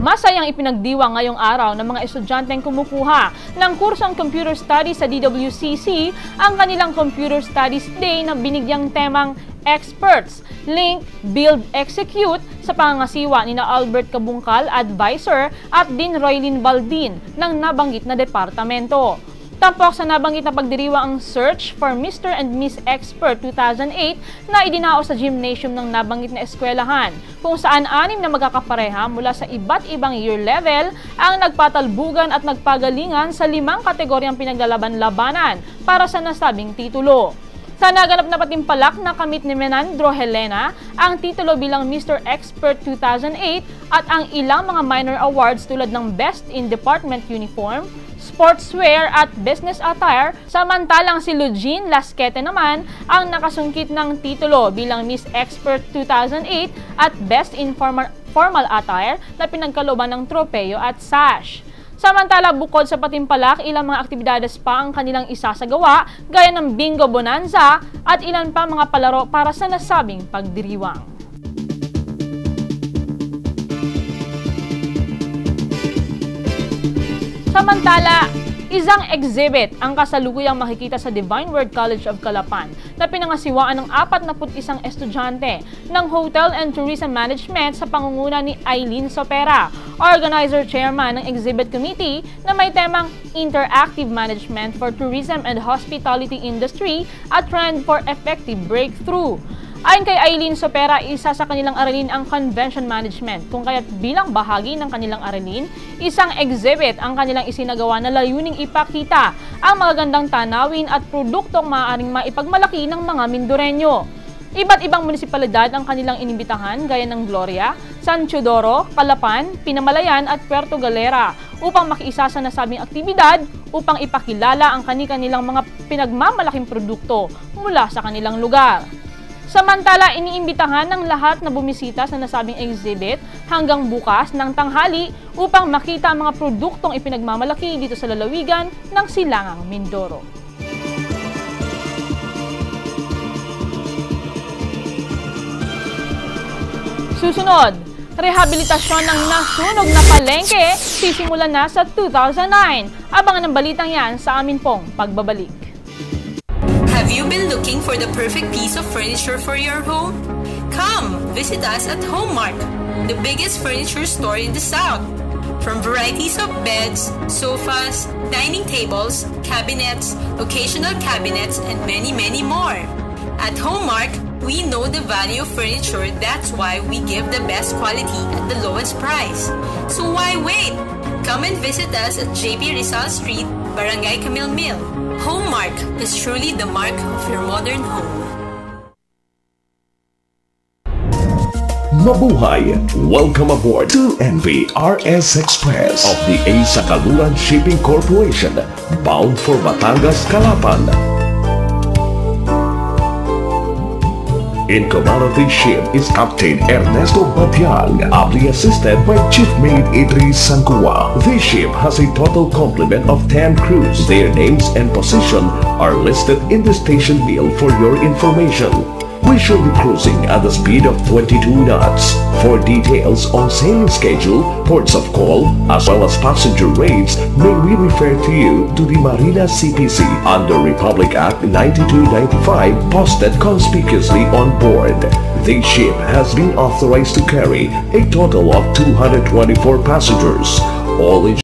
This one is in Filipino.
Masayang ipinagdiwang ngayong araw ng mga estudyanteng kumukuha ng kursong Computer Studies sa DWCC ang kanilang Computer Studies Day na binigyang temang Experts, Link, Build, Execute sa pangangasiwa ni Albert Kabungkal, Advisor, at Dean Roylin Baldin ng nabanggit na departamento. Tampok sa nabanggit na pagdiriwang ang Search for Mr. and Miss Expert 2008 na idinao sa gymnasium ng nabanggit na eskwelahan, kung saan 6 na magkakapareha mula sa iba't ibang year level ang nagpatalbugan at nagpagalingan sa 5 kategoryang pinaglalaban-labanan para sa nasabing titulo. Sa naganap na patimpalak na kamit ni Menandro Helena ang titulo bilang Mr. Expert 2008 at ang ilang mga minor awards tulad ng Best in Department Uniform, Sportswear at Business Attire, samantalang si Lugine Lasquete naman ang nakasungkit ng titulo bilang Miss Expert 2008 at Best in Formal Attire na pinagkalooban ng tropeyo at sash. Samantala, bukod sa patimpalak, ilang mga aktibidades pa ang kanilang isasagawa gaya ng Bingo Bonanza at ilan pa mga palaro para sa nasabing pagdiriwang. Samantala, isang exhibit ang kasalukuyang makikita sa Divine Word College of Calapan na pinangasiwaan ng 41 estudyante ng Hotel and Tourism Management sa pangunguna ni Eileen Sopera, organizer chairman ng exhibit committee na may temang Interactive Management for Tourism and Hospitality Industry, a Trend for Effective Breakthrough. Ayon kay Eileen Sopera, isa sa kanilang aralin ang Convention Management, kung kaya't bilang bahagi ng kanilang aralin, isang exhibit ang kanilang isinagawa na layuning ipakita ang magagandang tanawin at produktong maaaring maipagmalaki ng mga Mindoreño. Iba't ibang munisipalidad ang kanilang inimbitahan gaya ng Gloria, San Teodoro, Calapan, Pinamalayan at Puerto Galera upang makiisa sa nasabing aktibidad upang ipakilala ang kanilang mga pinagmamalaking produkto mula sa kanilang lugar. Samantala, iniimbitahan ng lahat na bumisita sa nasabing exhibit hanggang bukas ng tanghali upang makita ang mga produktong ipinagmamalaki dito sa lalawigan ng Silangang Mindoro. Susunod, rehabilitasyon ng nasunog na palengke sisimulan na sa 2009. Abangan ang balitang yan sa amin pong pagbabalik. Have you been looking for the perfect piece of furniture for your home? Come, visit us at Homemark, the biggest furniture store in the South. From varieties of beds, sofas, dining tables, cabinets, occasional cabinets, and many, many more. At Homemark, we know the value of furniture. That's why we give the best quality at the lowest price. So why wait? Come and visit us at JP Rizal Street, Barangay Camille Mill. Homemark is truly the mark of your modern home. Mabuhay! Welcome aboard to NV RS Express of the A. Sakaluran Shipping Corporation, bound for Batangas, Calapan. In command of this ship is Captain Ernesto Batiang, ably assisted by Chief Mate Idris Sancua. This ship has a total complement of 10 crews. Their names and position are listed in the station bill for your information. We shall be cruising at the speed of 22 knots. For details on sailing schedule, ports of call, as well as passenger rates, may we refer to you to the Marina CPC under Republic Act 9295 posted conspicuously on board. This ship has been authorized to carry a total of 224 passengers. All